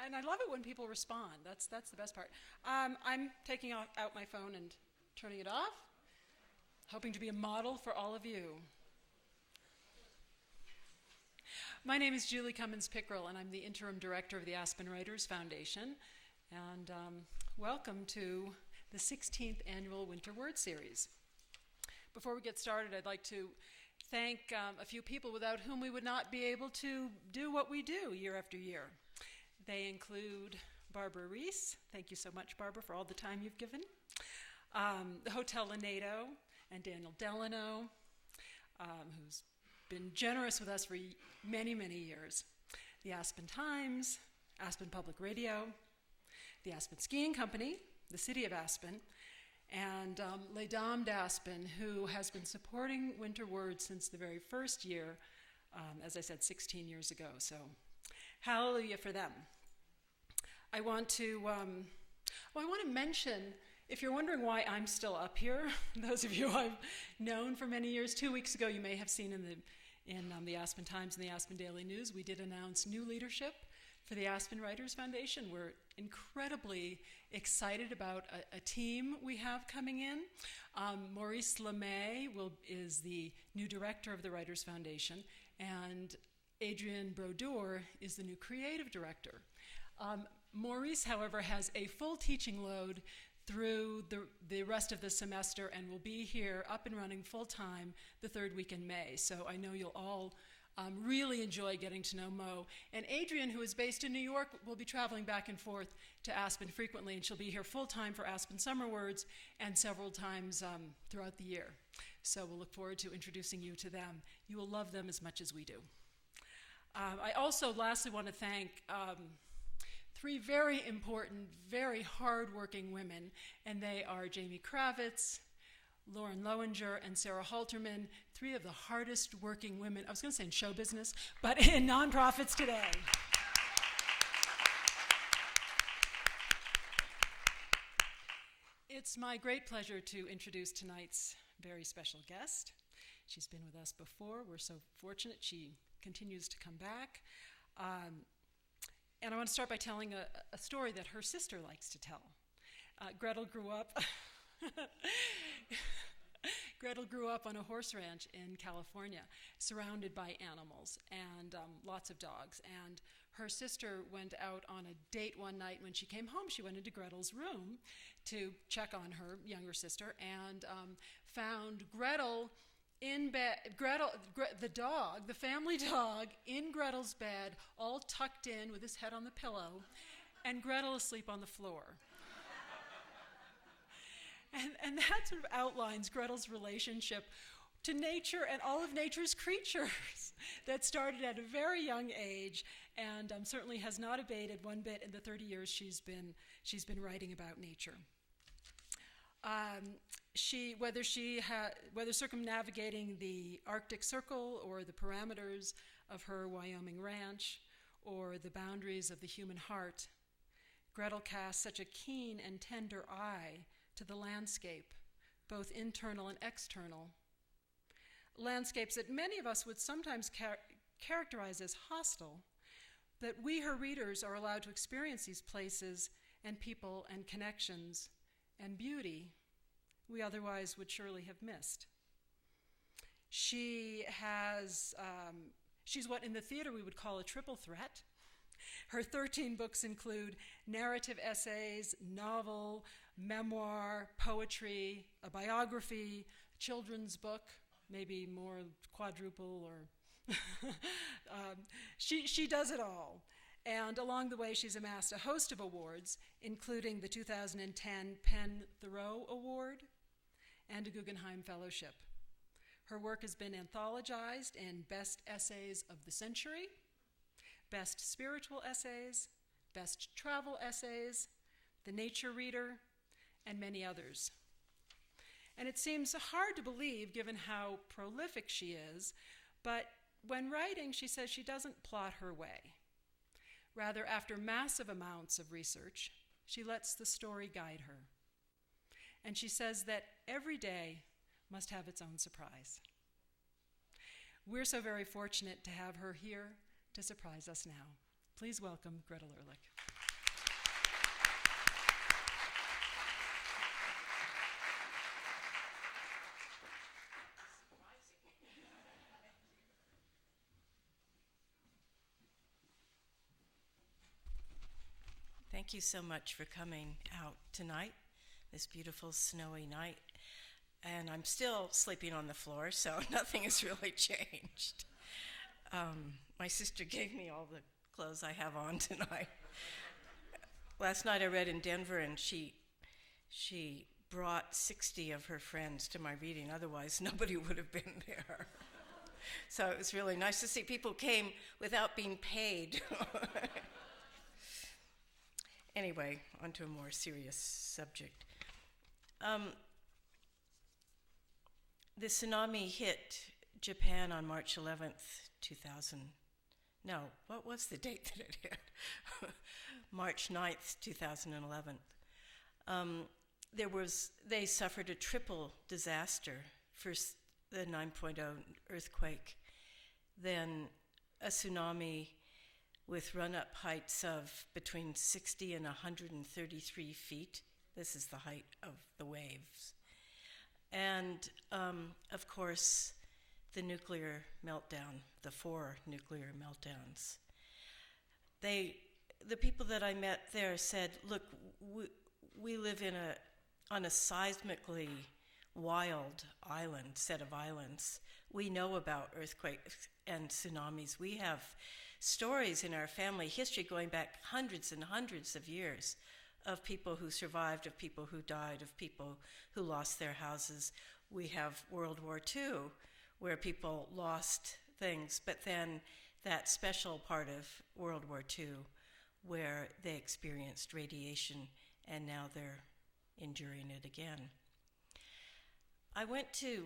and I love it when people respond. That's the best part. I'm taking out my phone and turning it off, hoping to be a model for all of you. My name is Julie Cummins Pickrell, and I'm the interim director of the Aspen Writers Foundation. And welcome to the 16th annual Winter Word Series. Before we get started, I'd like to thank a few people without whom we would not be able to do what we do year after year. They include Barbara Reese. Thank you so much, Barbara, for all the time you've given. The Hotel Lanedo and Daniel Delano, who's been generous with us for many, many years. The Aspen Times, Aspen Public Radio, the Aspen Skiing Company, the City of Aspen, and Les Dames d'Aspen, who has been supporting Winter Words since the very first year, as I said, 16 years ago. So hallelujah for them. I want to mention, if you're wondering why I'm still up here, those of you I've known for many years, 2 weeks ago you may have seen in the Aspen Times and the Aspen Daily News, we did announce new leadership for the Aspen Writers Foundation. We're incredibly excited about a team we have coming in. Maurice LeMay is the new director of the Writers Foundation, and Adrienne Brodeur is the new creative director. Maurice, however, has a full teaching load through the rest of the semester and will be here up and running full-time the third week in May. So I know you'll all really enjoy getting to know Mo. And Adrienne, who is based in New York, will be traveling back and forth to Aspen frequently, and she'll be here full-time for Aspen Summer Words and several times throughout the year. So we'll look forward to introducing you to them. You will love them as much as we do. I also lastly want to thank three very important, very hard-working women, and they are Jamie Kravitz, Lauren Lowinger, and Sarah Halterman, three of the hardest working women, I was going to say in show business, but in nonprofits today. It's my great pleasure to introduce tonight's very special guest. She's been with us before. We're so fortunate she continues to come back. And I want to start by telling a story that her sister likes to tell. Gretel grew up on a horse ranch in California, surrounded by animals and lots of dogs. And her sister went out on a date one night. When she came home, she went into Gretel's room to check on her younger sister and found Gretel in bed, the dog, the family dog, in Gretel's bed, all tucked in with his head on the pillow, and Gretel asleep on the floor. And that sort of outlines Gretel's relationship to nature and all of nature's creatures that started at a very young age and certainly has not abated one bit in the 30 years she's been writing about nature. Whether circumnavigating the Arctic Circle or the parameters of her Wyoming ranch or the boundaries of the human heart, Gretel casts such a keen and tender eye to the landscape, both internal and external. Landscapes that many of us would sometimes characterize as hostile, that we, her readers, are allowed to experience these places and people and connections and beauty we otherwise would surely have missed. She's what in the theater we would call a triple threat. Her 13 books include narrative essays, novel, memoir, poetry, a biography, a children's book, maybe more quadruple or she does it all. And along the way, she's amassed a host of awards, including the 2010 Penn Thoreau Award and a Guggenheim Fellowship. Her work has been anthologized in Best Essays of the Century, Best Spiritual Essays, Best Travel Essays, The Nature Reader, and many others. And it seems hard to believe given how prolific she is, but when writing, she says she doesn't plot her way. Rather, after massive amounts of research, she lets the story guide her. And she says that every day must have its own surprise. We're so very fortunate to have her here to surprise us now. Please welcome Gretel Ehrlich. Thank you so much for coming out tonight, this beautiful snowy night. And I'm still sleeping on the floor, so nothing has really changed. My sister gave me all the clothes I have on tonight. Last night I read in Denver, and she brought 60 of her friends to my reading. Otherwise, nobody would have been there. So it was really nice to see people came without being paid. Anyway, on to a more serious subject. The tsunami hit Japan on March 11th, 2000. No, what was the date that it hit? March 9th, 2011. They suffered a triple disaster. First, the 9.0 earthquake, then a tsunami with run-up heights of between 60 and 133 feet. This is the height of the waves. And, of course, the nuclear meltdown, the 4 nuclear meltdowns. The people that I met there said, look, we live on a seismically wild set of islands. We know about earthquakes and tsunamis. We have stories in our family history going back hundreds and hundreds of years of people who survived, of people who died, of people who lost their houses. We have World War II, where people lost things, but then that special part of World War II where they experienced radiation, and now they're enduring it again. I went to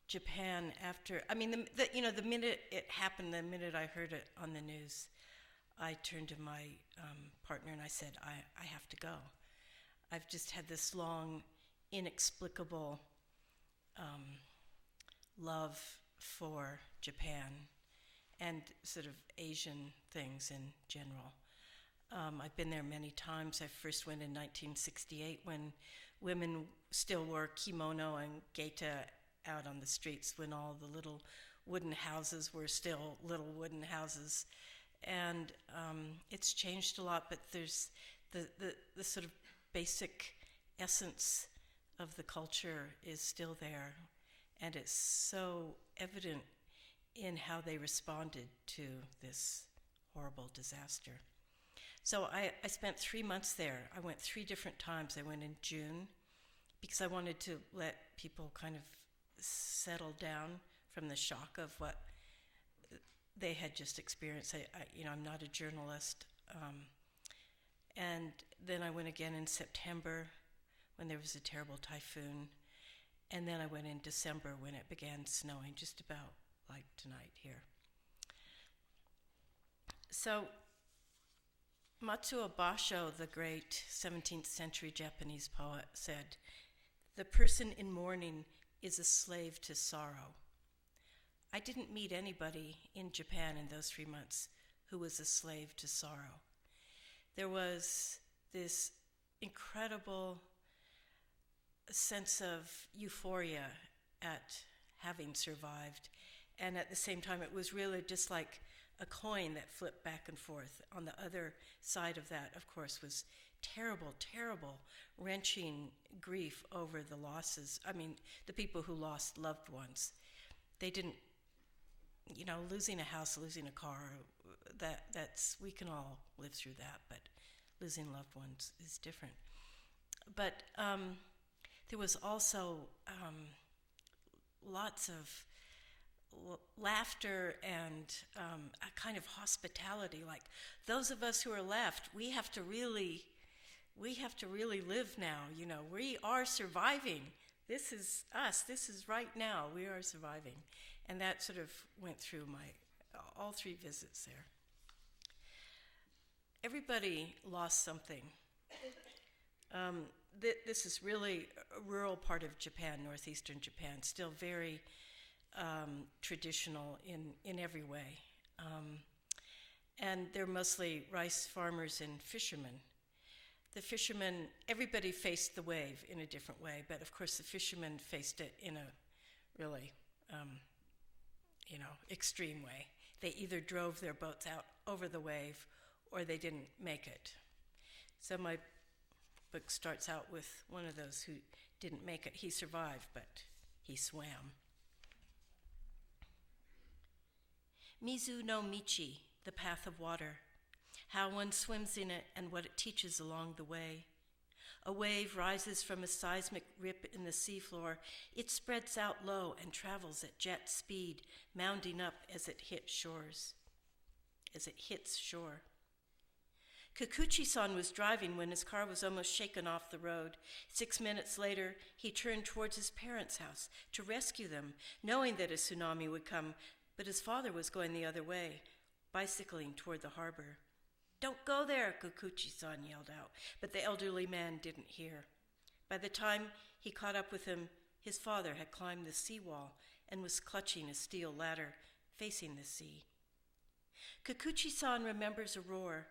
Japan after, the minute it happened, the minute I heard it on the news, I turned to my partner and I said, I have to go. I've just had this long, inexplicable love for Japan and sort of Asian things in general. I've been there many times. I first went in 1968 when women still wore kimono and geita out on the streets, when all the little wooden houses were still little wooden houses. And it's changed a lot, but there's the sort of basic essence of the culture is still there, and it's so evident in how they responded to this horrible disaster. So I spent 3 months there. I went 3 different times. I went in June because I wanted to let people kind of settle down from the shock of what they had just experienced. I'm not a journalist. And then I went again in September when there was a terrible typhoon. And then I went in December when it began snowing, just about like tonight here. So Matsuo Basho, the great 17th century Japanese poet, said, "The person in mourning is a slave to sorrow." I didn't meet anybody in Japan in those 3 months who was a slave to sorrow. There was this incredible sense of euphoria at having survived, and at the same time it was really just like a coin that flipped back and forth. On the other side of that, of course, was terrible, terrible, wrenching grief over the losses. The people who lost loved ones. They didn't, losing a house, losing a car, that's we can all live through that, but losing loved ones is different. But there was also lots of laughter and a kind of hospitality, like those of us who are left, we have to really live now. We are surviving. This is us. This is right now. We are surviving. And that sort of went through all 3 visits there. Everybody lost something. This is really a rural part of Japan, northeastern Japan, still very traditional in every way. And they're mostly rice farmers and fishermen. The fishermen, everybody faced the wave in a different way, but of course the fishermen faced it in a really, extreme way. They either drove their boats out over the wave or they didn't make it. So my book starts out with one of those who didn't make it. He survived, but he swam. Mizu no Michi, the path of water, how one swims in it and what it teaches along the way. A wave rises from a seismic rip in the seafloor. It spreads out low and travels at jet speed, mounding up as it hits shore. Kikuchi-san was driving when his car was almost shaken off the road. 6 minutes later, he turned towards his parents' house to rescue them, knowing that a tsunami would come, but his father was going the other way, bicycling toward the harbor. "Don't go there," Kikuchi-san yelled out, but the elderly man didn't hear. By the time he caught up with him, his father had climbed the seawall and was clutching a steel ladder, facing the sea. Kikuchi-san remembers a roar.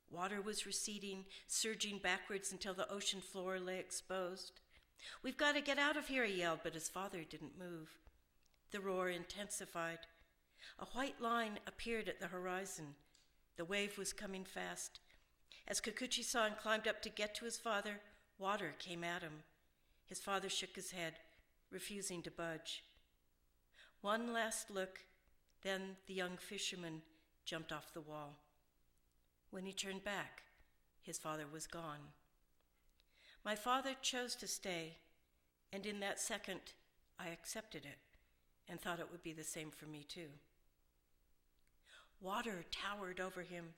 Water was receding, surging backwards until the ocean floor lay exposed. "We've got to get out of here," he yelled, but his father didn't move. The roar intensified. A white line appeared at the horizon. The wave was coming fast. As Kikuchi-san climbed up to get to his father, water came at him. His father shook his head, refusing to budge. One last look, then the young fisherman jumped off the wall. When he turned back, his father was gone. My father chose to stay, and in that second, I accepted it and thought it would be the same for me too. Water towered over him.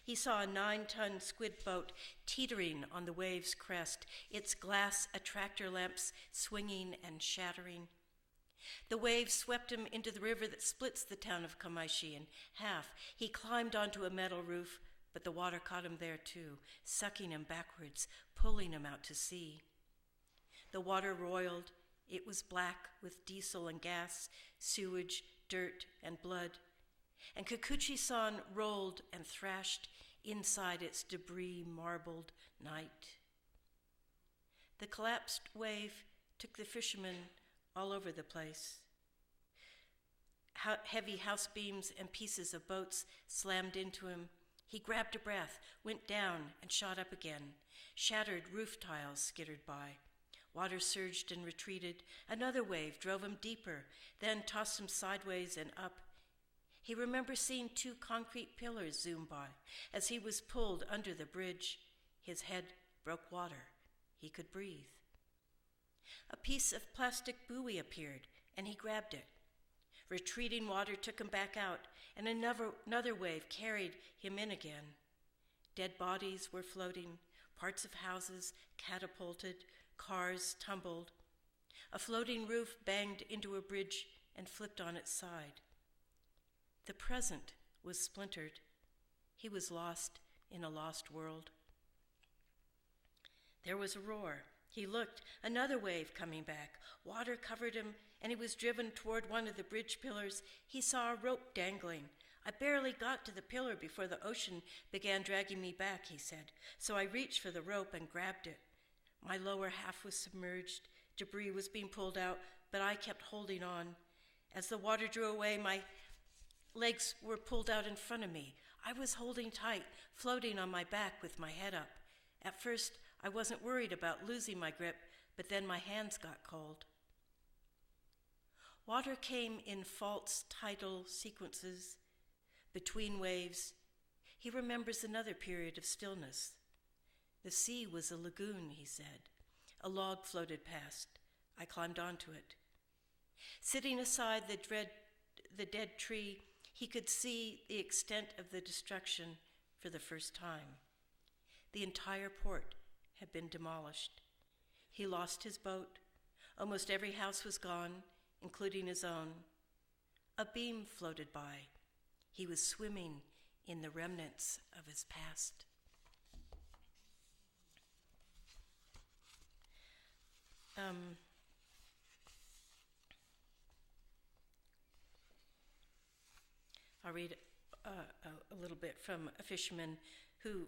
He saw a 9-ton squid boat teetering on the wave's crest, its glass attractor lamps swinging and shattering. The wave swept him into the river that splits the town of Kamaishi in half. He climbed onto a metal roof, but the water caught him there too, sucking him backwards, pulling him out to sea. The water roiled. It was black with diesel and gas, sewage, dirt, and blood. And Kikuchi-san rolled and thrashed inside its debris-marbled night. The collapsed wave took the fishermen all over the place. Heavy house beams and pieces of boats slammed into him. He grabbed a breath, went down, and shot up again. Shattered roof tiles skittered by. Water surged and retreated. Another wave drove him deeper, then tossed him sideways and up. He remembers seeing 2 concrete pillars zoom by. As he was pulled under the bridge, his head broke water. He could breathe. A piece of plastic buoy appeared, and he grabbed it. Retreating water took him back out, and another wave carried him in again. Dead bodies were floating, parts of houses catapulted, cars tumbled. A floating roof banged into a bridge and flipped on its side. The present was splintered. He was lost in a lost world. There was a roar. He looked, another wave coming back. Water covered him, and he was driven toward one of the bridge pillars. He saw a rope dangling. "I barely got to the pillar before the ocean began dragging me back," he said. "So I reached for the rope and grabbed it. My lower half was submerged. Debris was being pulled out, but I kept holding on. As the water drew away, my legs were pulled out in front of me. I was holding tight, floating on my back with my head up. At first, I wasn't worried about losing my grip, but then my hands got cold." Water came in false tidal sequences. Between waves, he remembers another period of stillness. The sea was a lagoon, he said. A log floated past. I climbed onto it. Sitting aside the dead tree, he could see the extent of the destruction for the first time. The entire port had been demolished. He lost his boat. Almost every house was gone, including his own. A beam floated by. He was swimming in the remnants of his past. I'll read a little bit from a fisherman who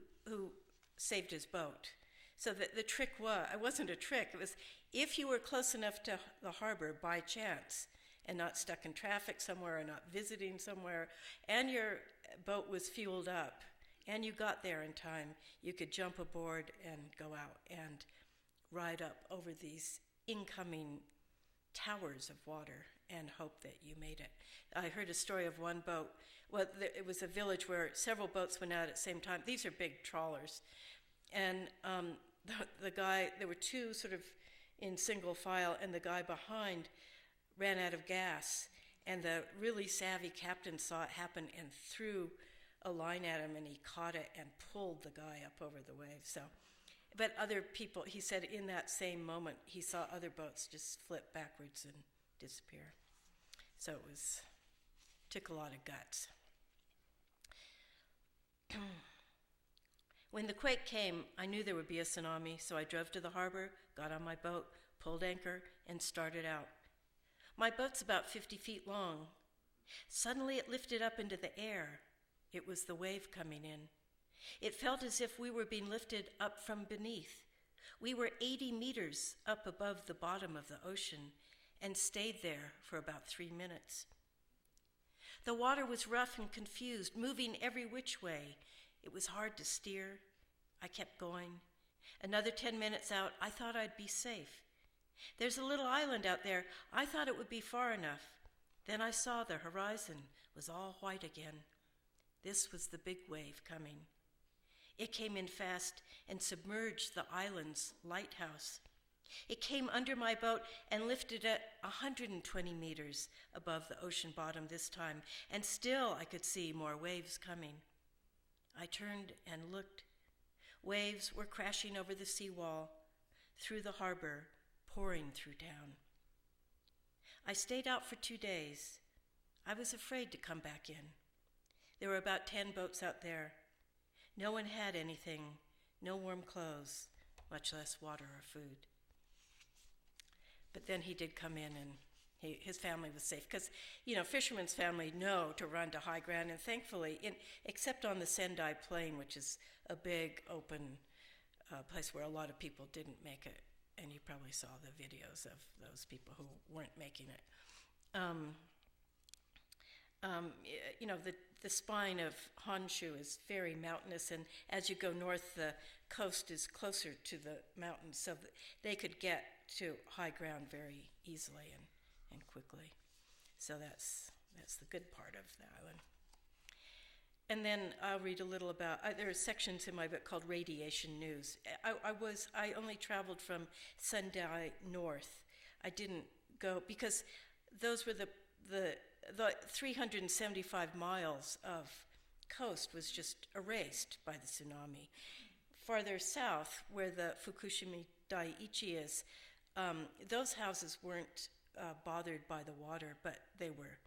saved his boat. So the trick was, it wasn't a trick, it was if you were close enough to the harbor by chance and not stuck in traffic somewhere or not visiting somewhere, and your boat was fueled up and you got there in time, you could jump aboard and go out and ride up over these incoming towers of water and hope that you made it. I heard a story of one boat. Well, it was a village where several boats went out at the same time. These are big trawlers. And the guy, there were two sort of in single file, and the guy behind ran out of gas. And the really savvy captain saw it happen and threw a line at him, and he caught it and pulled the guy up over the waves. So, but other people, he said in that same moment, he saw other boats just flip backwards and disappear. So took a lot of guts. When the quake came, I knew there would be a tsunami, so I drove to the harbor, got on my boat, pulled anchor, and started out. My boat's about 50 feet long. Suddenly it lifted up into the air. It was the wave coming in. It felt as if we were being lifted up from beneath. We were 80 meters up above the bottom of the ocean and stayed there for about 3 minutes. The water was rough and confused, moving every which way. It was hard to steer. I kept going. Another 10 minutes out, I thought I'd be safe. There's a little island out there. I thought it would be far enough. Then I saw the horizon was all white again. This was the big wave coming. It came in fast and submerged the island's lighthouse. It came under my boat and lifted at 120 meters above the ocean bottom this time, and still I could see more waves coming. I turned and looked. Waves were crashing over the seawall, through the harbor, pouring through town. I stayed out for 2 days. I was afraid to come back in. There were about 10 boats out there. No one had anything, no warm clothes, much less water or food. But then he did come in, and his family was safe. Because, fishermen's family know to run to high ground, and thankfully, except on the Sendai Plain, which is a big open place where a lot of people didn't make it, and you probably saw the videos of those people who weren't making it. The spine of Honshu is very mountainous, and as you go north, the coast is closer to the mountains, so that they could get to high ground very easily and quickly. So that's the good part of the island. And then I'll read a little about, there are sections in my book called Radiation News. I only traveled from Sendai north. I didn't go, because those were the 375 miles of coast was just erased by the tsunami. Farther south, where the Fukushima Daiichi is, those houses weren't bothered by the water, but they were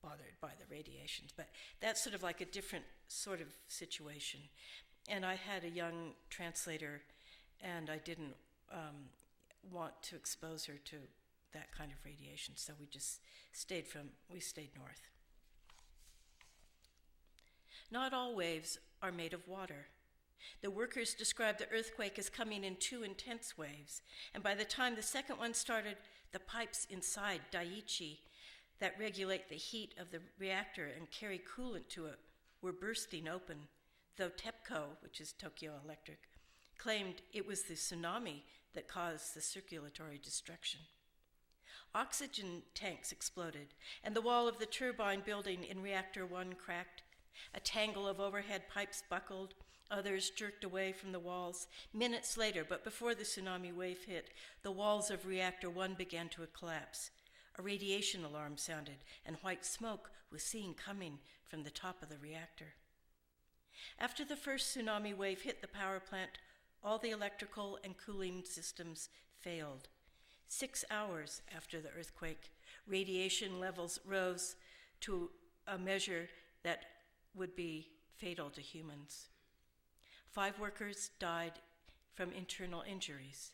bothered by the radiations. But that's sort of like a different sort of situation. And I had a young translator, and I didn't want to expose her to that kind of radiation, so we just stayed north. Not all waves are made of water. The workers described the earthquake as coming in 2 intense waves, and by the time the second one started, the pipes inside Daiichi that regulate the heat of the reactor and carry coolant to it were bursting open, though TEPCO, which is Tokyo Electric, claimed it was the tsunami that caused the circulatory destruction. Oxygen tanks exploded, and the wall of the turbine building in Reactor 1 cracked. A tangle of overhead pipes buckled, others jerked away from the walls. Minutes later, but before the tsunami wave hit, the walls of Reactor 1 began to collapse. A radiation alarm sounded, and white smoke was seen coming from the top of the reactor. After the first tsunami wave hit the power plant, all the electrical and cooling systems failed. 6 hours after the earthquake, radiation levels rose to a measure that would be fatal to humans. 5 workers died from internal injuries.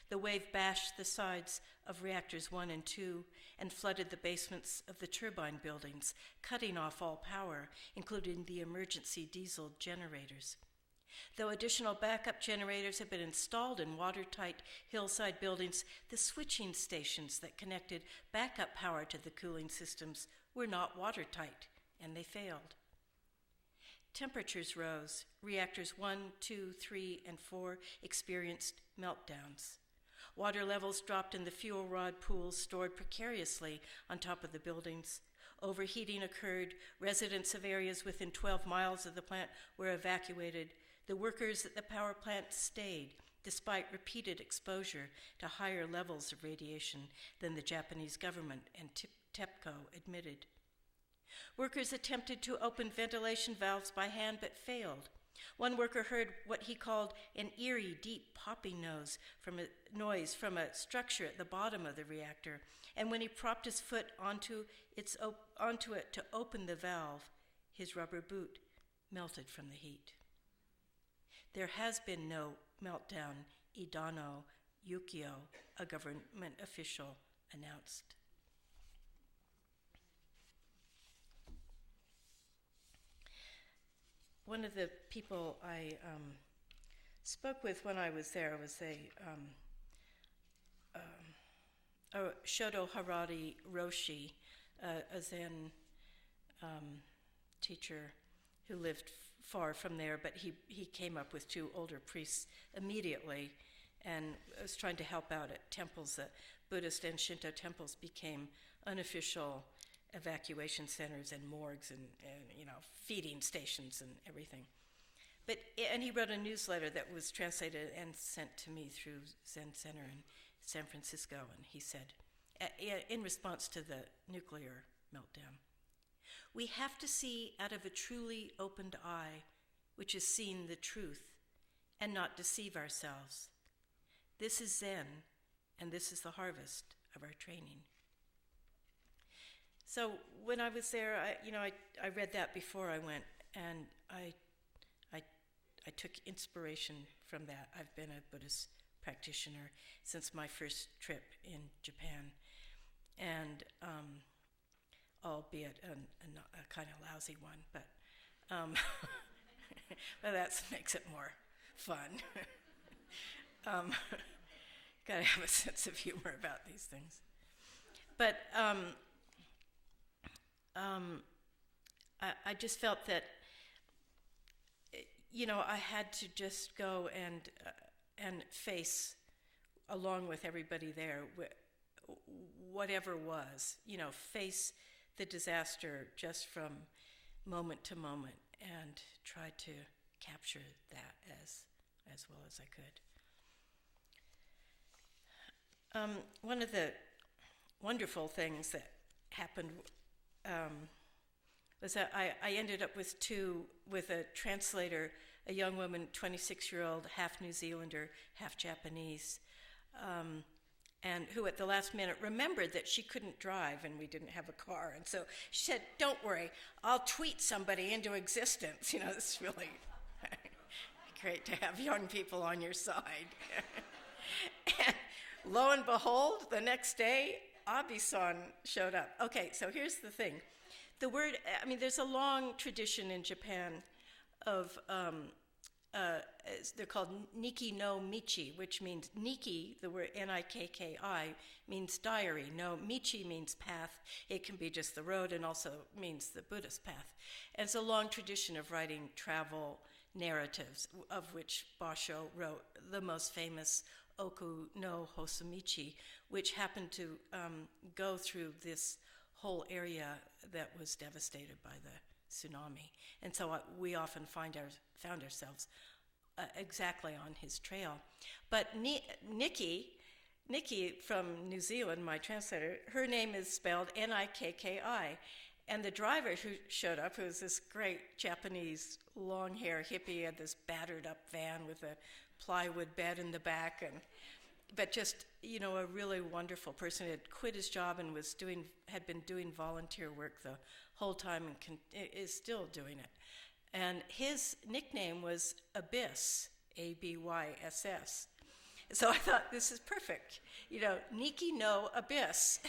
The wave bashed the sides of reactors 1 and 2 and flooded the basements of the turbine buildings, cutting off all power, including the emergency diesel generators. Though additional backup generators have been installed in watertight hillside buildings, the switching stations that connected backup power to the cooling systems were not watertight, and they failed. temperatures rose. Reactors 1, 2, 3, and 4 experienced meltdowns. Water levels dropped in the fuel rod pools stored precariously on top of the buildings. Overheating occurred. Residents of areas within 12 miles of the plant were evacuated. The workers at the power plant stayed, despite repeated exposure to higher levels of radiation than the Japanese government and TEPCO admitted. Workers attempted to open ventilation valves by hand but failed. One worker heard what he called an eerie, deep popping noise from a structure at the bottom of the reactor, and when he propped his foot onto it to open the valve, his rubber boot melted from the heat. There has been no meltdown, Idano Yukio, a government official, announced. One of the people I spoke with when I was there was a Shodo Harari Roshi, a Zen teacher who lived far from there, but he came up with 2 older priests immediately and was trying to help out at temples. That Buddhist and Shinto temples became unofficial evacuation centers and morgues and feeding stations and everything. And he wrote a newsletter that was translated and sent to me through Zen Center in San Francisco, and he said, in response to the nuclear meltdown, "We have to see out of a truly opened eye, which has seen the truth, and not deceive ourselves. This is Zen, and this is the harvest of our training." So when I was there, I read that before I went, and I took inspiration from that. I've been a Buddhist practitioner since my first trip in Japan, and albeit a kind of lousy one, but well, that makes it more fun. Gotta have a sense of humor about these things. But I just felt that, I had to just go and face, along with everybody there, whatever was, face the disaster just from moment to moment and try to capture that as well as I could. One of the wonderful things that happened was that I ended up with a translator, a young woman, 26-year-old, half New Zealander, half Japanese, and who at the last minute remembered that she couldn't drive and we didn't have a car. And so she said, "Don't worry, I'll tweet somebody into existence." It's really great to have young people on your side. And lo and behold, the next day, Abe-san showed up. Okay, so here's the thing. The word, there's a long tradition in Japan of, they're called Nikki no Michi, which means Nikki, the word Nikki, means diary. No, Michi means path. It can be just the road and also means the Buddhist path. And it's a long tradition of writing travel narratives, of which Basho wrote the most famous Oku no Hosomichi, which happened to go through this whole area that was devastated by the tsunami. And so we often found ourselves exactly on his trail. But Nikki from New Zealand, my translator, her name is spelled Nikki. And the driver who showed up, who was this great Japanese long-hair hippie, had this battered-up van with a plywood bed in the back, but just, a really wonderful person. He had quit his job and had been doing volunteer work the whole time and is still doing it. And his nickname was Abyss, Abyss. So I thought, this is perfect. Nikki no Abyss.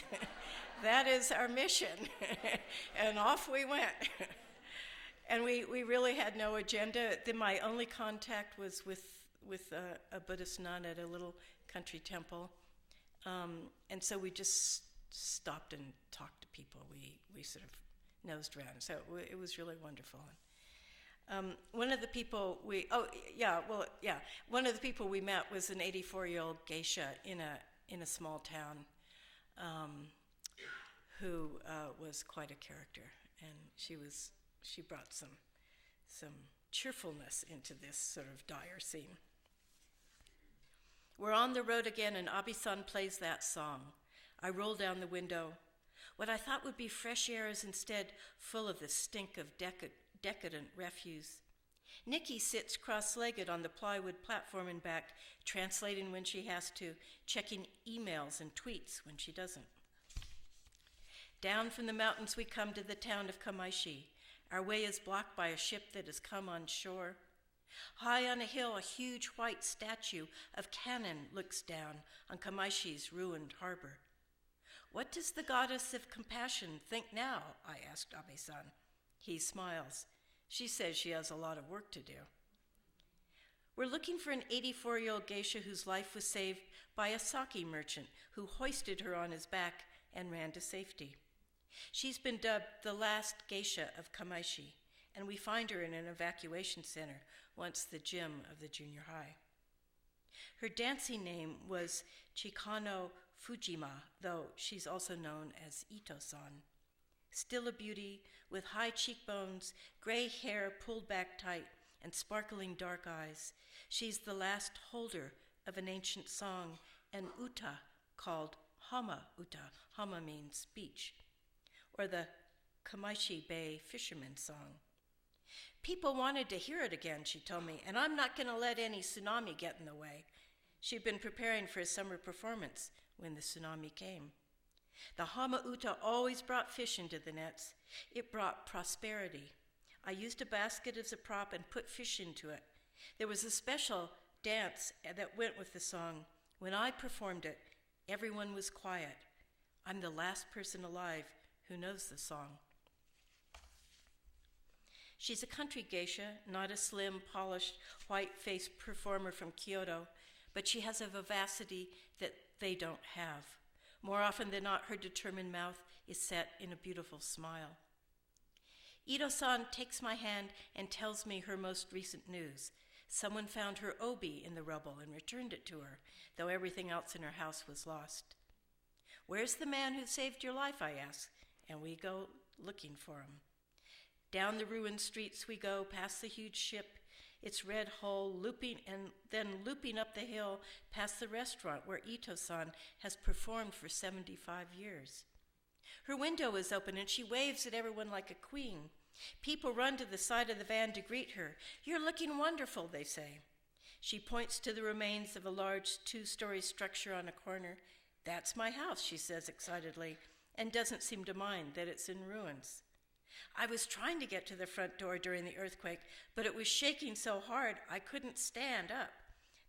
That is our mission. And off we went. And we really had no agenda. My only contact was with a Buddhist nun at a little country temple. And so we just stopped and talked to people. We sort of nosed around. So it was really wonderful. One of the people one of the people we met was an 84-year-old geisha in a small town, who was quite a character, and she brought some cheerfulness into this sort of dire scene. We're on the road again, and Abe-san plays that song. I roll down the window. What I thought would be fresh air is instead full of the stink of decadent refuse. Nikki sits cross-legged on the plywood platform in back, translating when she has to, checking emails and tweets when she doesn't. Down from the mountains we come to the town of Kamaishi. Our way is blocked by a ship that has come on shore. High on a hill, a huge white statue of Cannon looks down on Kamaishi's ruined harbor. What does the goddess of compassion think now? I asked Abe-san. He smiles. She says she has a lot of work to do. We're looking for an 84-year-old geisha whose life was saved by a sake merchant who hoisted her on his back and ran to safety. She's been dubbed the last geisha of Kamaishi, and we find her in an evacuation center, once the gym of the junior high. Her dancing name was Chikano Fujima, though she's also known as Ito-san. Still a beauty, with high cheekbones, gray hair pulled back tight, and sparkling dark eyes, she's the last holder of an ancient song, an uta called Hama Uta. Hama means beach, or the Kamaishi Bay fisherman song. People wanted to hear it again, she told me, and I'm not going to let any tsunami get in the way. She'd been preparing for a summer performance when the tsunami came. The Hama Uta always brought fish into the nets. It brought prosperity. I used a basket as a prop and put fish into it. There was a special dance that went with the song. When I performed it, everyone was quiet. I'm the last person alive who knows the song. She's a country geisha, not a slim, polished, white-faced performer from Kyoto, but she has a vivacity that they don't have. More often than not, her determined mouth is set in a beautiful smile. Ito-san takes my hand and tells me her most recent news. Someone found her obi in the rubble and returned it to her, though everything else in her house was lost. Where's the man who saved your life, I ask, and we go looking for him. Down the ruined streets we go, past the huge ship, its red hull looping up the hill past the restaurant where Ito-san has performed for 75 years. Her window is open and she waves at everyone like a queen. People run to the side of the van to greet her. You're looking wonderful, they say. She points to the remains of a large 2-story structure on a corner. That's my house, she says excitedly, and doesn't seem to mind that it's in ruins. I was trying to get to the front door during the earthquake, but it was shaking so hard I couldn't stand up.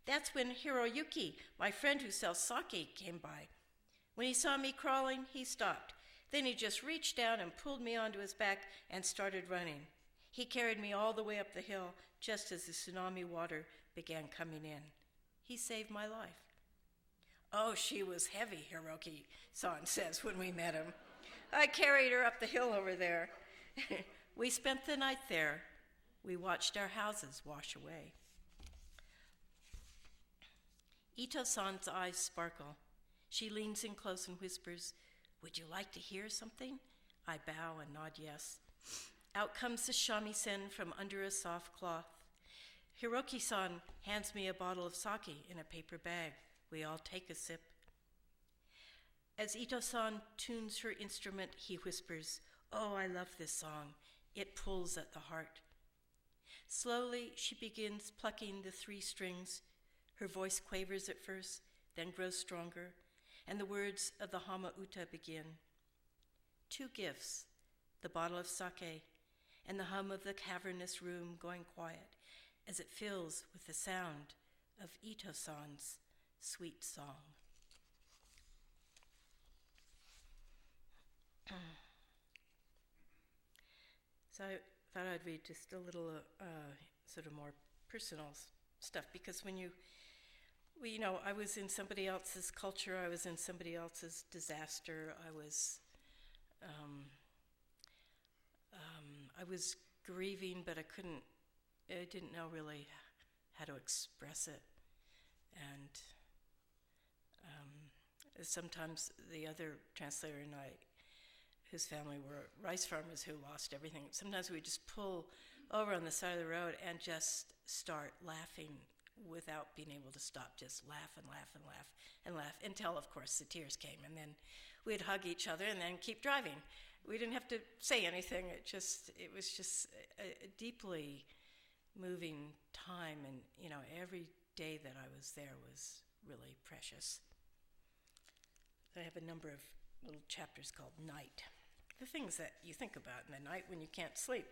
That's when Hiroyuki, my friend who sells sake, came by. When he saw me crawling, he stopped. Then he just reached down and pulled me onto his back and started running. He carried me all the way up the hill just as the tsunami water began coming in. He saved my life. Oh, she was heavy, Hiroki-san says when we met him. I carried her up the hill over there. We spent the night there. We watched our houses wash away. Ito-san's eyes sparkle. She leans in close and whispers, "Would you like to hear something?" I bow and nod yes. Out comes the shamisen from under a soft cloth. Hiroki-san hands me a bottle of sake in a paper bag. We all take a sip. As Ito-san tunes her instrument, he whispers, "Oh, I love this song. It pulls at the heart." Slowly, she begins plucking the 3 strings. Her voice quavers at first, then grows stronger, and the words of the Hama Uta begin. 2 gifts, the bottle of sake, and the hum of the cavernous room going quiet as it fills with the sound of Ito-san's sweet song. So I thought I'd read just a little sort of more personal stuff, because when I was in somebody else's culture, I was in somebody else's disaster, I was grieving, but I couldn't I didn't know really how to express it. And sometimes the other translator and I, whose family were rice farmers who lost everything, sometimes we just pull over on the side of the road and just start laughing without being able to stop, just laugh and laugh and laugh and laugh until, of course, the tears came. And then we'd hug each other and then keep driving. We didn't have to say anything. It was just a deeply moving time. And, you know, every day that I was there was really precious. I have a number of little chapters called Night, the things that you think about in the night when you can't sleep.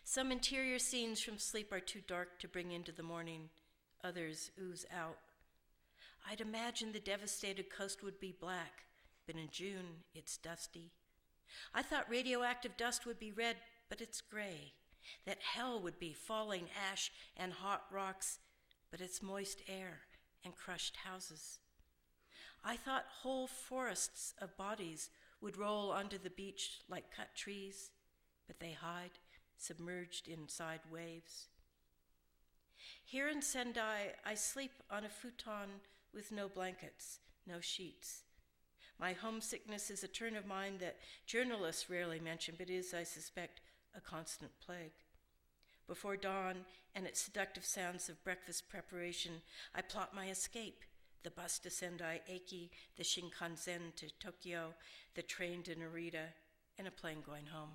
Some interior scenes from sleep are too dark to bring into the morning. Others ooze out. I'd imagined the devastated coast would be black, but in June, it's dusty. I thought radioactive dust would be red, but it's gray. That hell would be falling ash and hot rocks, but it's moist air and crushed houses. I thought whole forests of bodies would roll onto the beach like cut trees, but they hide, submerged inside waves. Here in Sendai, I sleep on a futon with no blankets, no sheets. My homesickness is a turn of mind that journalists rarely mention, but is, I suspect, a constant plague. Before dawn and its seductive sounds of breakfast preparation, I plot my escape. The bus to Sendai Eki, the Shinkansen to Tokyo, the train to Narita, and a plane going home.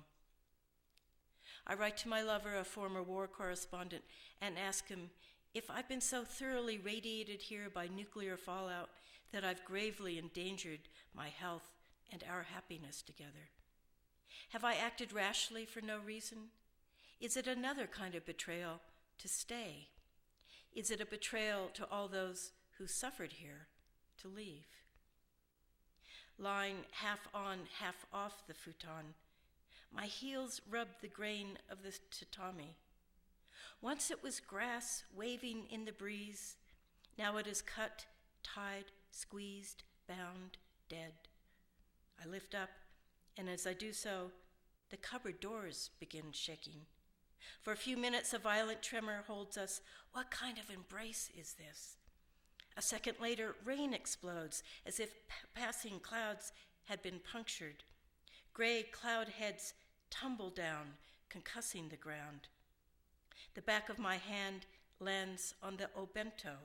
I write to my lover, a former war correspondent, and ask him if I've been so thoroughly radiated here by nuclear fallout that I've gravely endangered my health and our happiness together. Have I acted rashly for no reason? Is it another kind of betrayal to stay? Is it a betrayal to all those who suffered here to leave? Lying half on, half off the futon, my heels rubbed the grain of the tatami. Once it was grass waving in the breeze. Now it is cut, tied, squeezed, bound, dead. I lift up, and as I do so, the cupboard doors begin shaking. For a few minutes, a violent tremor holds us. What kind of embrace is this? A second later, rain explodes as if passing clouds had been punctured. Gray cloud heads tumble down, concussing the ground. The back of my hand lands on the obento,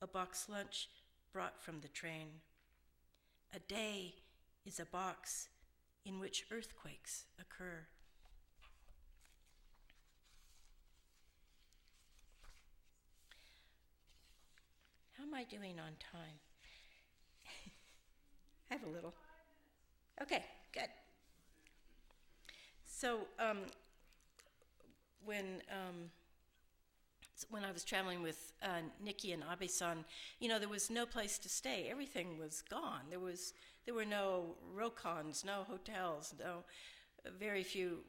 a box lunch brought from the train. A day is a box in which earthquakes occur. How am I doing on time? I have a little. Okay, good. So when I was traveling with Nikki and Abe-san, you know, there was no place to stay. Everything was gone. There were no rokons, no hotels, very few,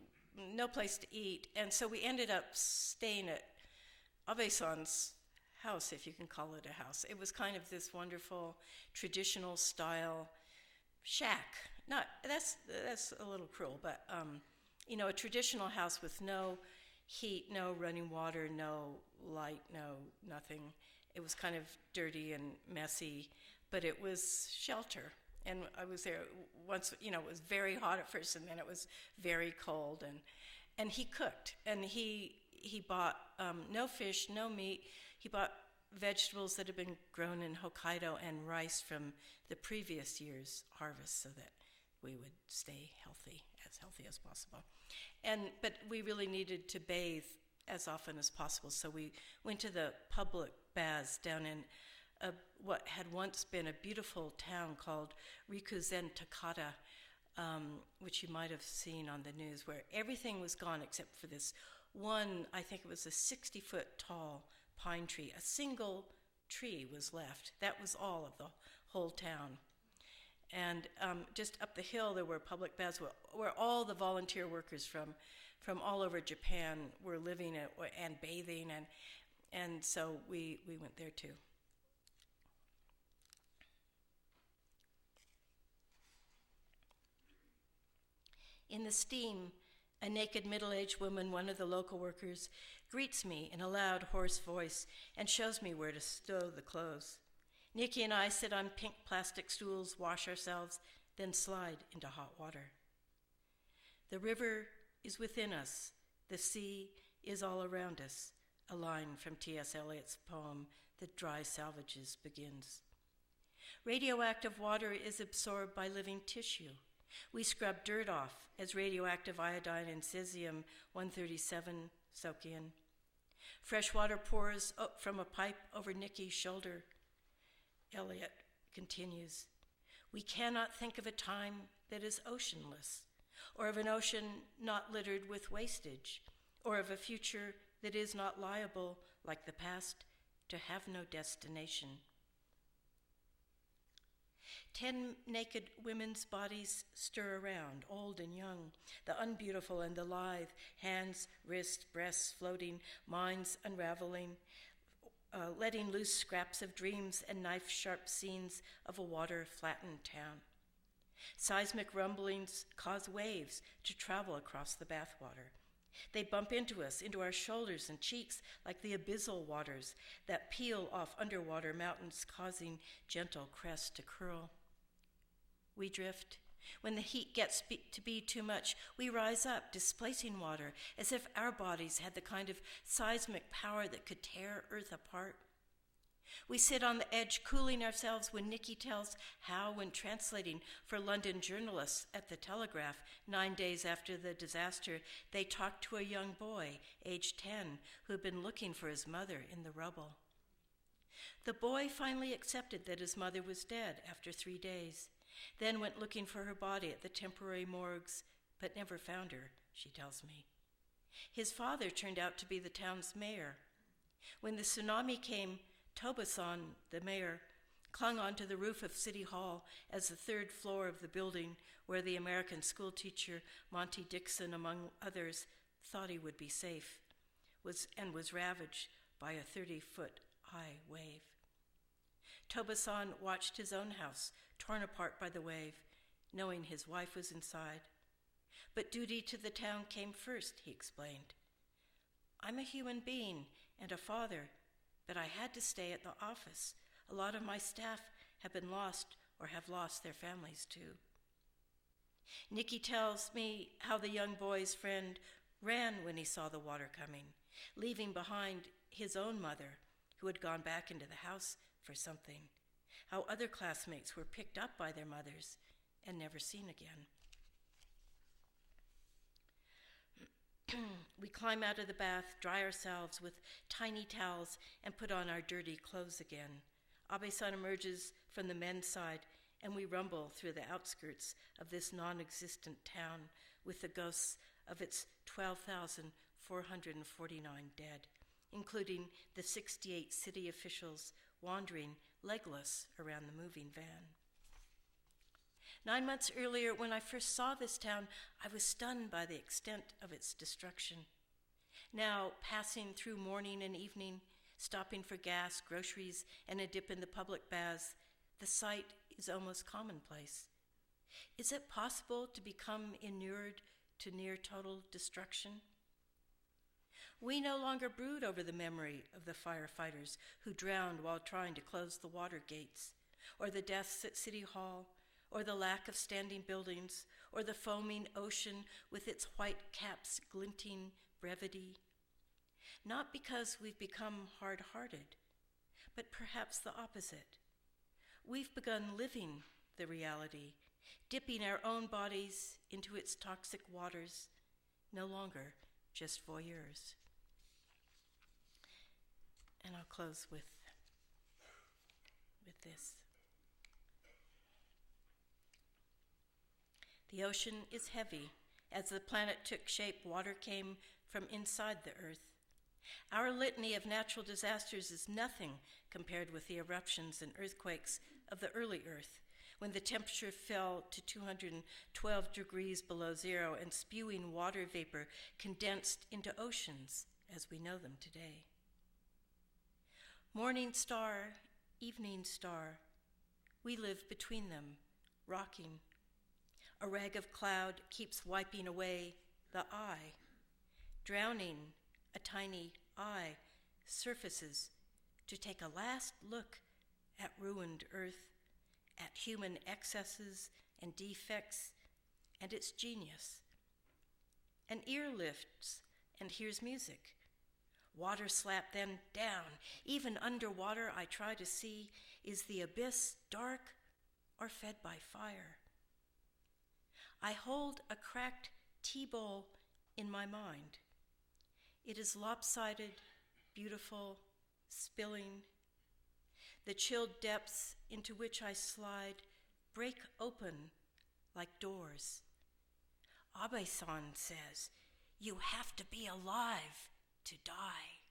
no place to eat. And so we ended up staying at Abe-san's house, if you can call it a house. It was kind of this wonderful traditional style shack. That's a little cruel, but you know, a traditional house with no heat, no running water, no light, nothing. It was kind of dirty and messy, but it was shelter. And I was there once, you know, it was very hot at first, and then it was very cold. And he cooked, and he bought no fish, no meat. He bought vegetables that had been grown in Hokkaido and rice from the previous year's harvest so that we would stay healthy as possible. But we really needed to bathe as often as possible, so we went to the public baths down in what had once been a beautiful town called Rikuzen Takata, which you might have seen on the news, where everything was gone except for this one, I think it was a 60-foot tall pine tree. A single tree was left. That was all of the whole town. And just up the hill, there were public baths where all the volunteer workers from all over Japan were living and bathing, and so we went there too. In the steam, A naked middle-aged woman, one of the local workers, greets me in a loud, hoarse voice and shows me where to stow the clothes. Nikki and I sit on pink plastic stools, wash ourselves, then slide into hot water. The river is within us. The sea is all around us. A line from T.S. Eliot's poem, The Dry Salvages, begins. Radioactive water is absorbed by living tissue. We scrub dirt off as radioactive iodine and cesium-137 soak in. Fresh water pours up from a pipe over Nikki's shoulder. Eliot continues, we cannot think of a time that is oceanless, or of an ocean not littered with wastage, or of a future that is not liable, like the past, to have no destination. 10 naked women's bodies stir around, old and young, the unbeautiful and the lithe, hands, wrists, breasts floating, minds unraveling, letting loose scraps of dreams and knife-sharp scenes of a water-flattened town. Seismic rumblings cause waves to travel across the bathwater. They bump into us, into our shoulders and cheeks, like the abyssal waters that peel off underwater mountains, causing gentle crests to curl. We drift. When the heat gets to be too much, we rise up, displacing water, as if our bodies had the kind of seismic power that could tear Earth apart. We sit on the edge, cooling ourselves when Nikki tells how, when translating for London journalists at the Telegraph 9 days after the disaster, they talked to a young boy, aged 10, who had been looking for his mother in the rubble. The boy finally accepted that his mother was dead after 3 days, then went looking for her body at the temporary morgues, but never found her, she tells me. His father turned out to be the town's mayor. When the tsunami came, Tobasan, the mayor, clung onto the roof of City Hall as the third floor of the building where the American schoolteacher Monty Dixon, among others, thought he would be safe, was ravaged by a 30-foot high wave. Tobasan watched his own house torn apart by the wave, knowing his wife was inside. But duty to the town came first, he explained. I'm a human being and a father, but I had to stay at the office. A lot of my staff have been lost or have lost their families too. Nikki tells me how the young boy's friend ran when he saw the water coming, leaving behind his own mother, who had gone back into the house for something, how other classmates were picked up by their mothers and never seen again. We climb out of the bath, dry ourselves with tiny towels, and put on our dirty clothes again. Abe-san emerges from the men's side, and we rumble through the outskirts of this non-existent town with the ghosts of its 12,449 dead, including the 68 city officials wandering legless around the moving van. 9 months earlier, when I first saw this town, I was stunned by the extent of its destruction. Now, passing through morning and evening, stopping for gas, groceries, and a dip in the public baths, the sight is almost commonplace. Is it possible to become inured to near total destruction? We no longer brood over the memory of the firefighters who drowned while trying to close the water gates, or the deaths at City Hall, or the lack of standing buildings, or the foaming ocean with its white caps glinting brevity. Not because we've become hard-hearted, but perhaps the opposite. We've begun living the reality, dipping our own bodies into its toxic waters, no longer just voyeurs. And I'll close with this. The ocean is heavy. As the planet took shape, water came from inside the earth. Our litany of natural disasters is nothing compared with the eruptions and earthquakes of the early Earth, when the temperature fell to 212 degrees below zero and spewing water vapor condensed into oceans as we know them today. Morning star, evening star, we live between them, rocking. A rag of cloud keeps wiping away the eye. Drowning, a tiny eye surfaces to take a last look at ruined earth, at human excesses and defects, and its genius. An ear lifts and hears music. Water slap, then down. Even underwater, I try to see, is the abyss dark or fed by fire? I hold a cracked tea bowl in my mind. It is lopsided, beautiful, spilling. The chilled depths into which I slide break open like doors. Abe-san says, "You have to be alive to die."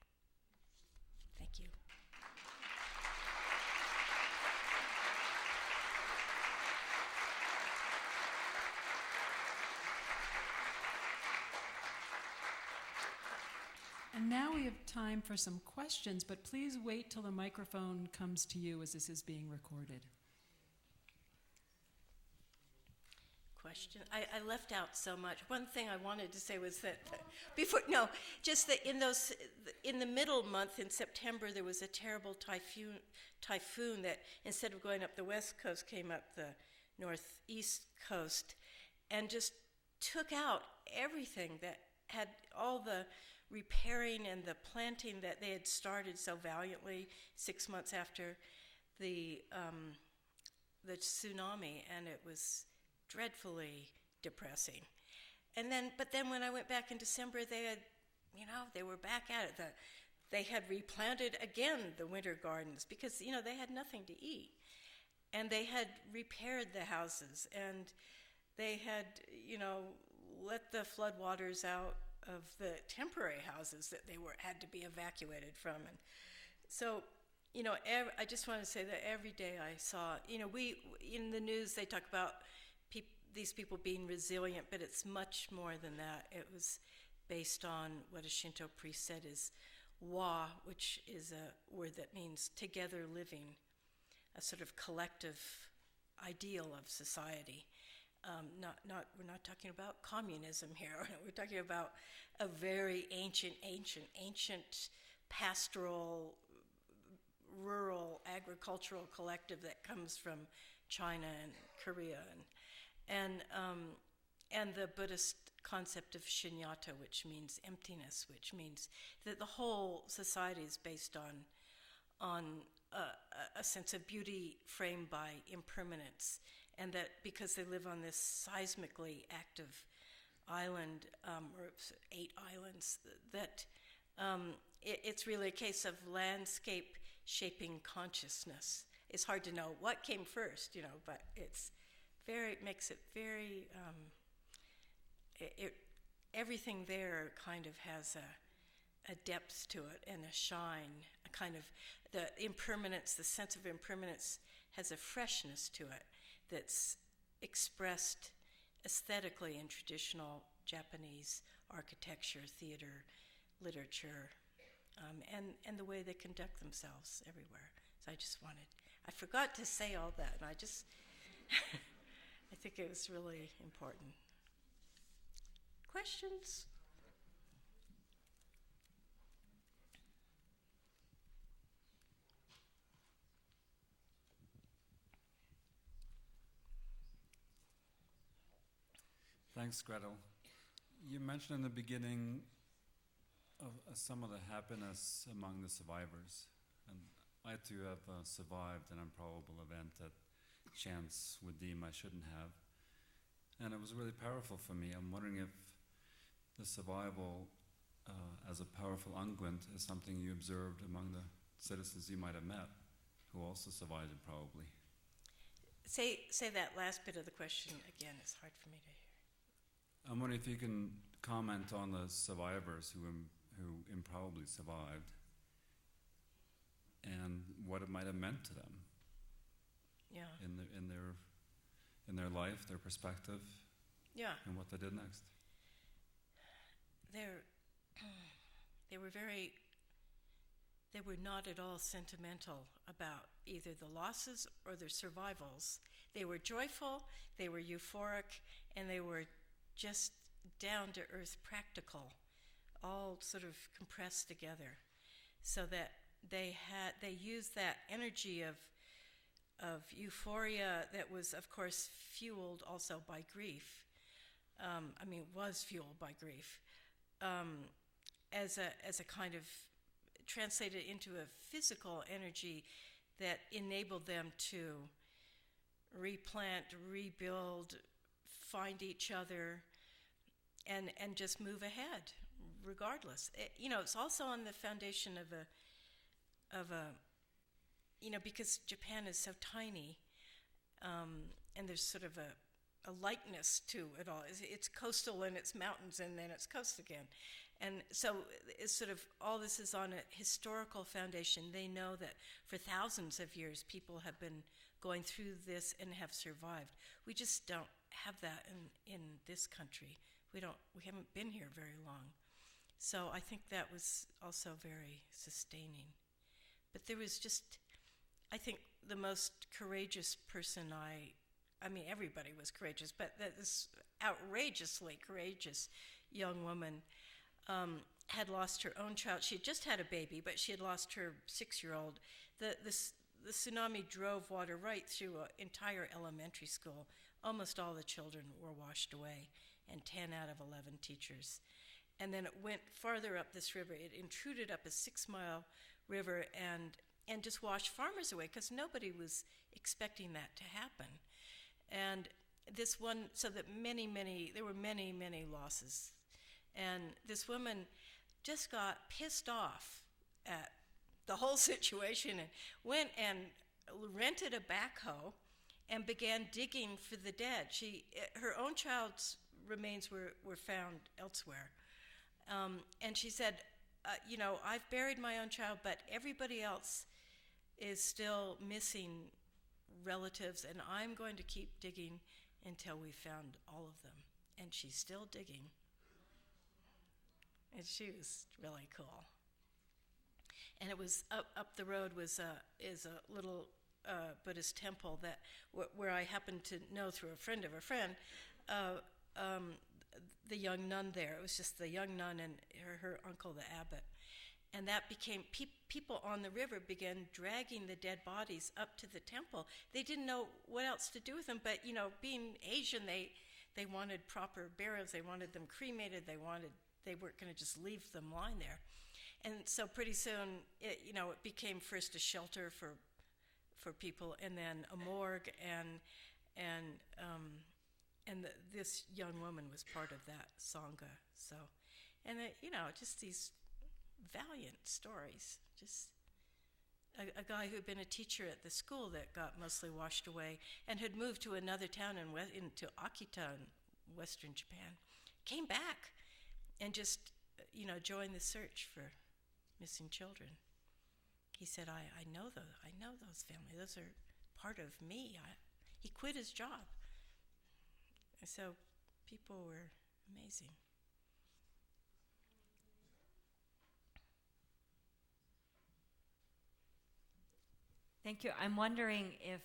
Thank you. And now we have time for some questions, but please wait till the microphone comes to you as this is being recorded. Question. I left out so much. One thing I wanted to say was that in the middle month in September there was a terrible typhoon that instead of going up the west coast came up the northeast coast and just took out everything that had all the repairing and the planting that they had started so valiantly 6 months after the tsunami, and it was dreadfully depressing. But then when I went back in December, they were back at it. They had replanted again the winter gardens because, they had nothing to eat. And they had repaired the houses, and they had, let the floodwaters out of the temporary houses that they had to be evacuated from. And so, I just want to say that every day I saw, in the news they talk about these people being resilient, but it's much more than that. It was based on what a Shinto priest said is wa, which is a word that means together living, a sort of collective ideal of society. We're not talking about communism here. We're talking about a very ancient pastoral, rural, agricultural collective that comes from China and Korea, and the Buddhist concept of shunyata, which means emptiness, which means that the whole society is based on a sense of beauty framed by impermanence. And that because they live on this seismically active island, or 8 islands, that it's really a case of landscape shaping consciousness. It's hard to know what came first, but makes it very, everything there kind of has a depth to it and a shine, a kind of, the impermanence, the sense of impermanence has a freshness to it that's expressed aesthetically in traditional Japanese architecture, theater, literature, and the way they conduct themselves everywhere. So I forgot to say all that, and I think it was really important. Questions? Thanks, Gretel. You mentioned in the beginning of some of the happiness among the survivors. And I too have survived an improbable event that chance would deem I shouldn't have. And it was really powerful for me. I'm wondering if the survival as a powerful unguent is something you observed among the citizens you might have met who also survived improbably. Say that last bit of the question again. It's hard for me to hear. I'm wondering if you can comment on the survivors who improbably survived and what it might have meant to them. Yeah. In their life, their perspective. Yeah. And what they did next. They were not at all sentimental about either the losses or the survivals. They were joyful, they were euphoric, and they were just down-to-earth practical, all sort of compressed together, so that they used that energy of euphoria that was, of course, fueled also by grief. Was fueled by grief, as a kind of translated into a physical energy that enabled them to replant, rebuild, find each other, and just move ahead, regardless. It's also on the foundation of a because Japan is so tiny, and there's sort of a likeness to it all. It's coastal and it's mountains and then it's coast again. And so it's sort of, all this is on a historical foundation. They know that for thousands of years people have been going through this and have survived. We just don't have that in this country. We haven't been here very long. So I think that was also very sustaining. But there was just, I think, the most courageous person everybody was courageous, but this outrageously courageous young woman had lost her own child. She had just had a baby, but she had lost her 6-year-old. The tsunami drove water right through an entire elementary school. Almost all the children were washed away, and 10 out of 11 teachers. And then it went farther up this river. It intruded up a 6-mile river and just washed farmers away, because nobody was expecting that to happen. And this one, so that there were many, many losses. And this woman just got pissed off at the whole situation and went and rented a backhoe and began digging for the dead. Her own child's remains were found elsewhere. And she said, I've buried my own child, but everybody else is still missing relatives, and I'm going to keep digging until we found all of them. And she's still digging. And she was really cool. And it was up the road is a little Buddhist temple that where I happened to know through a friend of a friend the young nun there. It was just the young nun and her uncle, the abbot. And that became, people on the river began dragging the dead bodies up to the temple. They didn't know what else to do with them, but, being Asian, they wanted proper burials. They wanted them cremated. They weren't going to just leave them lying there. And so pretty soon, it became first a shelter for people, and then a morgue, and this young woman was part of that sangha. So, and just these valiant stories. Just a guy who had been a teacher at the school that got mostly washed away and had moved to another town into Akita in western Japan, came back and just joined the search for missing children. He said, I know those families. Those are part of me. He quit his job. So people were amazing. Thank you. I'm wondering if,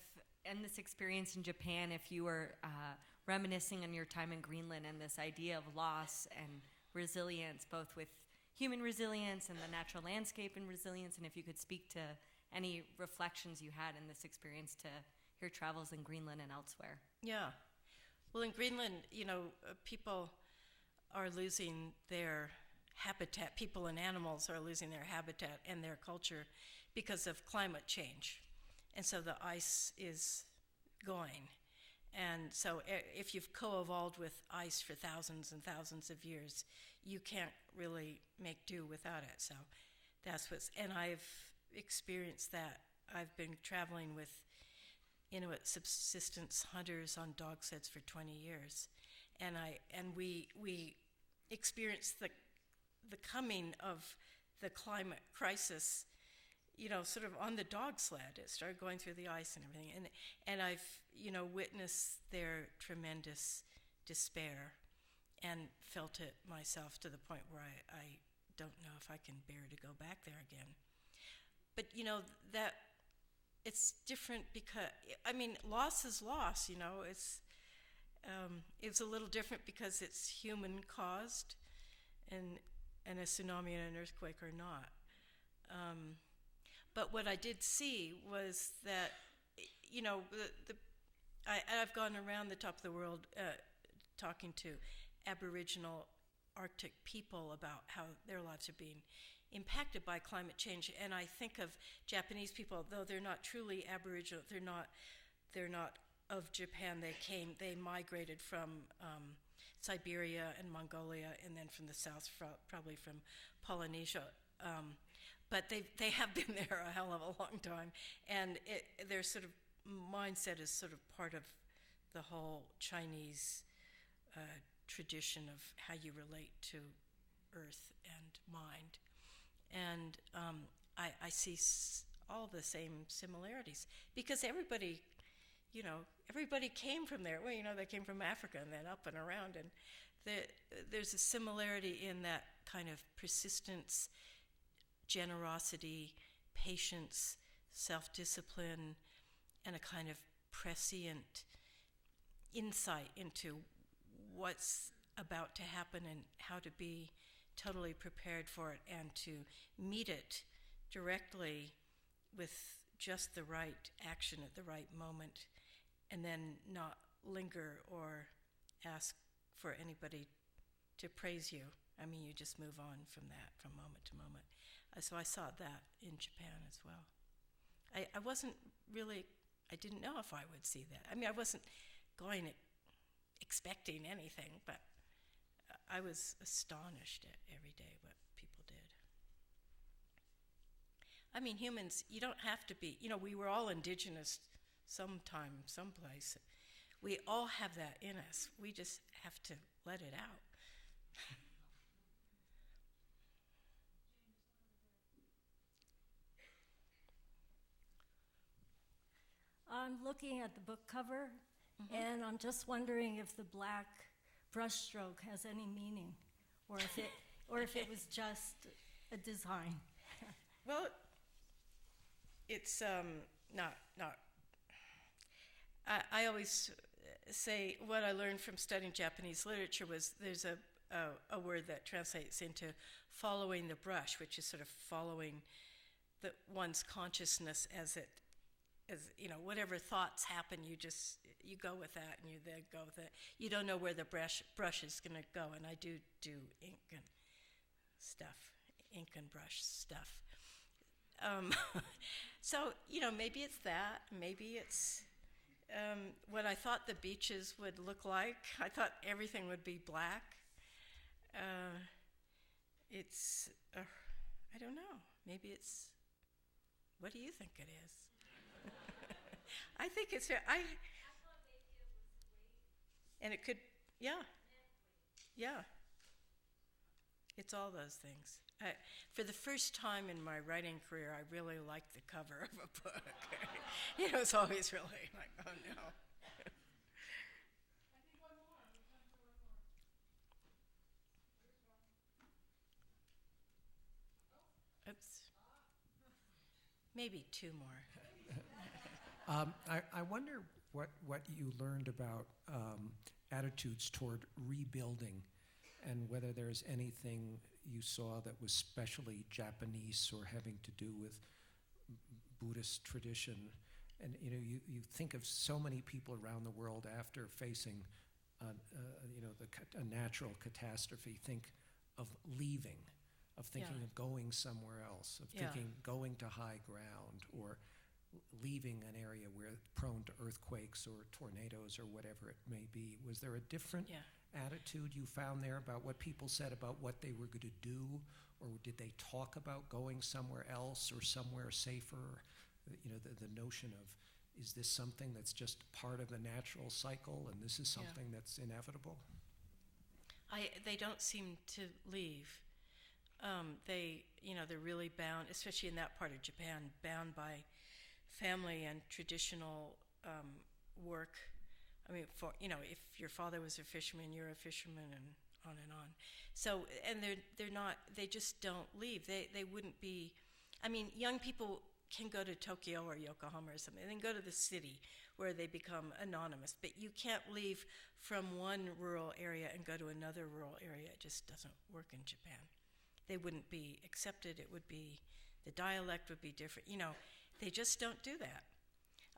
in this experience in Japan, if you were reminiscing on your time in Greenland and this idea of loss and resilience, both with human resilience and the natural landscape and resilience, and if you could speak to any reflections you had in this experience to your travels in Greenland and elsewhere. Yeah. Well, in Greenland, people are losing their habitat. People and animals are losing their habitat and their culture because of climate change. And so the ice is going. And so if you've co-evolved with ice for thousands and thousands of years, you can't really make do without it. So that's and I've experienced that. I've been traveling with Inuit subsistence hunters on dog sleds for 20 years. And we experienced the coming of the climate crisis, sort of on the dog sled. It started going through the ice and everything. And I've, witnessed their tremendous despair and felt it myself to the point where I don't know if I can bear to go back there again. But, that it's different because, loss is loss, it's a little different because it's human caused, and a tsunami and an earthquake are not. But what I did see was that, I've gone around the top of the world talking to Aboriginal Arctic people about how their lives are being impacted by climate change, and I think of Japanese people, though they're not truly Aboriginal, they're not of Japan. They migrated from Siberia and Mongolia, and then from the south, probably from Polynesia. But they have been there a hell of a long time, and their sort of mindset is sort of part of the whole Chinese tradition of how you relate to earth and mind. And I see all the same similarities, because everybody came from there. Well, they came from Africa and then up and around, and there's a similarity in that kind of persistence, generosity, patience, self-discipline, and a kind of prescient insight into what's about to happen and how to be totally prepared for it and to meet it directly with just the right action at the right moment, and then not linger or ask for anybody to praise you. I mean, you just move on from that from moment to moment. So I saw that in Japan as well. I wasn't really, I didn't know if I would see that. I mean, I wasn't going expecting anything, but I was astonished at every day what people did. I mean, humans, you don't have to be, we were all indigenous sometime, someplace. We all have that in us. We just have to let it out. I'm looking at the book cover, and I'm just wondering if the black brushstroke has any meaning, or if it was just a design. Well, it's not. I always say what I learned from studying Japanese literature was there's a word that translates into following the brush, which is sort of following one's consciousness as whatever thoughts happen, you go with that, and you then go with it. You don't know where the brush is going to go, and I do ink and brush stuff. So, maybe it's that. Maybe it's what I thought the beaches would look like. I thought everything would be black. I don't know. Maybe it's, what do you think it is? I think it's, and it could, yeah. It's all those things. For the first time in my writing career, I really liked the cover of a book. It's always really like, oh no. Oops. Maybe two more. I wonder what you learned about attitudes toward rebuilding, and whether there's anything you saw that was specially Japanese or having to do with Buddhist tradition. And you think of so many people around the world after facing a natural catastrophe, think of leaving, of thinking of going somewhere else, of thinking going to high ground, or leaving an area where prone to earthquakes or tornadoes or whatever it may be. Was there a different attitude you found there about what people said about what they were going to do, or did they talk about going somewhere else or somewhere safer? The notion of, is this something that's just part of the natural cycle, and this is something that's inevitable? They don't seem to leave. They're really bound, especially in that part of Japan, bound by family and traditional work. I mean, if your father was a fisherman, you're a fisherman, and on and on. So, and they're not. They just don't leave. They wouldn't be. I mean, young people can go to Tokyo or Yokohama or something, and then go to the city where they become anonymous. But you can't leave from one rural area and go to another rural area. It just doesn't work in Japan. They wouldn't be accepted. It would be, the dialect would be different. They just don't do that.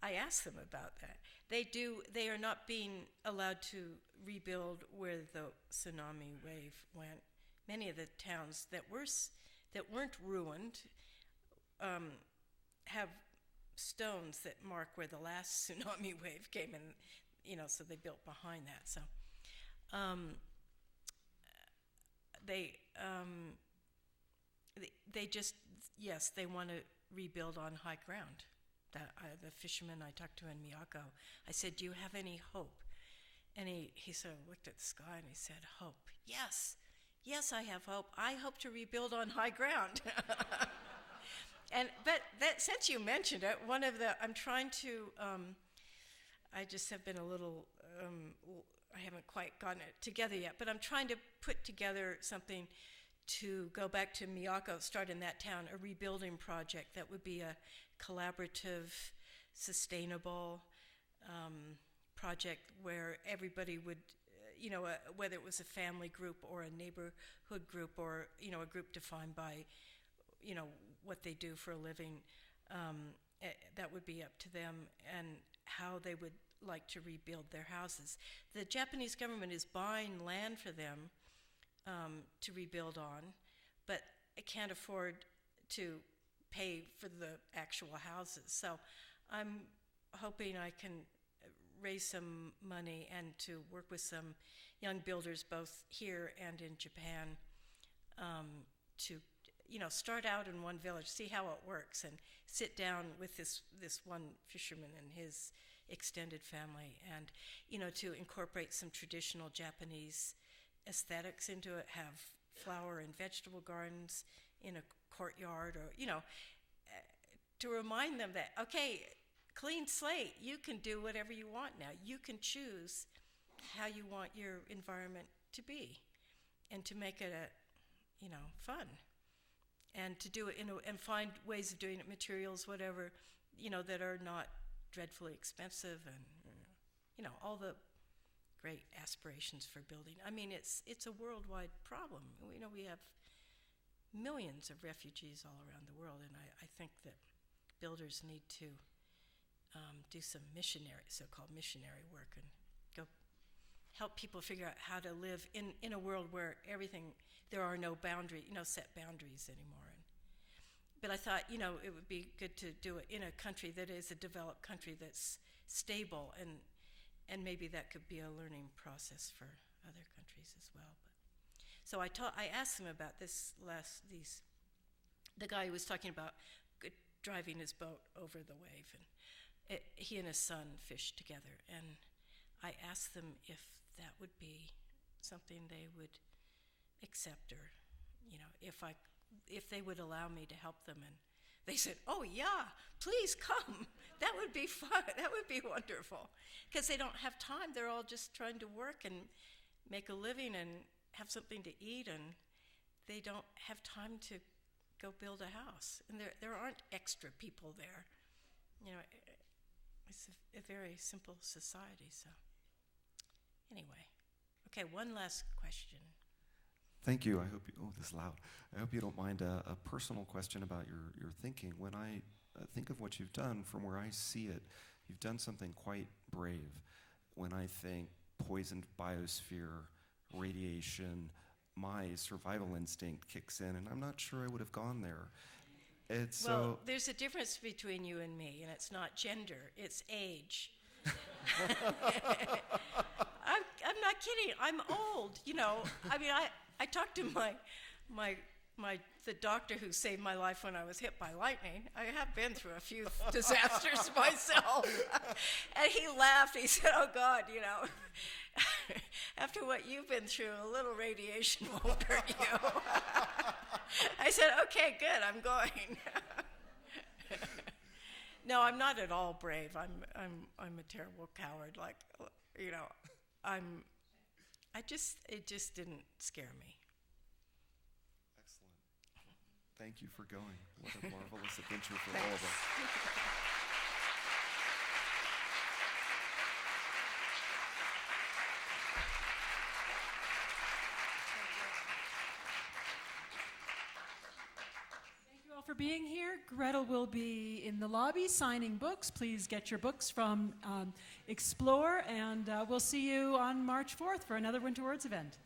I asked them about that. They are not being allowed to rebuild where the tsunami wave went. Many of the towns that weren't ruined have stones that mark where the last tsunami wave came in, so they built behind that. So they just, yes, they want to rebuild on high ground. The fisherman I talked to in Miyako, I said, do you have any hope? And he sort of looked at the sky and he said, hope. Yes, I have hope. I hope to rebuild on high ground. But since you mentioned it, I'm trying to, I just have been a little, I haven't quite gotten it together yet, but I'm trying to put together something to go back to Miyako, start in that town, a rebuilding project that would be a collaborative, sustainable project where everybody would, whether it was a family group or a neighborhood group or, a group defined by, what they do for a living, that would be up to them and how they would like to rebuild their houses. The Japanese government is buying land for them to rebuild on, but it can't afford to pay for the actual houses. So I'm hoping I can raise some money and to work with some young builders both here and in Japan to start out in one village, see how it works, and sit down with this one fisherman and his extended family, and to incorporate some traditional Japanese aesthetics into it, have flower and vegetable gardens in a courtyard, or to remind them that, okay, clean slate, you can do whatever you want now. You can choose how you want your environment to be, and to make it fun, and to do it and find ways of doing it, materials, whatever, that are not dreadfully expensive, and all the great aspirations for building. I mean, it's a worldwide problem. We have millions of refugees all around the world, and I think that builders need to do some so-called missionary work, and go help people figure out how to live in a world where there are no set boundaries anymore. But I thought, it would be good to do it in a country that is a developed country that's stable, and maybe that could be a learning process for other countries as well. So I asked him about the guy who was talking about driving his boat over the wave, and he and his son fished together, and I asked them if that would be something they would accept, or if they would allow me to help them. And they said, oh yeah, please come. That would be fun. That would be wonderful. Because they don't have time. They're all just trying to work and make a living and have something to eat, and they don't have time to go build a house. And there aren't extra people there. It's a very simple society. So anyway, okay, one last question. Thank you. I hope this is loud. I hope you don't mind a personal question about your thinking. When I think of what you've done, from where I see it, you've done something quite brave. When I think poisoned biosphere, radiation, my survival instinct kicks in, and I'm not sure I would have gone there. There's a difference between you and me, and it's not gender, it's age. I'm not kidding. I'm old. I mean, I talked to the doctor who saved my life when I was hit by lightning. I have been through a few disasters myself. And he laughed. He said, oh, God, after what you've been through, a little radiation won't hurt you. I said, okay, good, I'm going. No, I'm not at all brave. I'm a terrible coward. It just didn't scare me. Excellent. Thank you for going. What a marvelous adventure for all of us. Thank you all for being here. Gretel will be in the lobby signing books. Please get your books from Explore, and we'll see you on March 4th for another Winter Words event.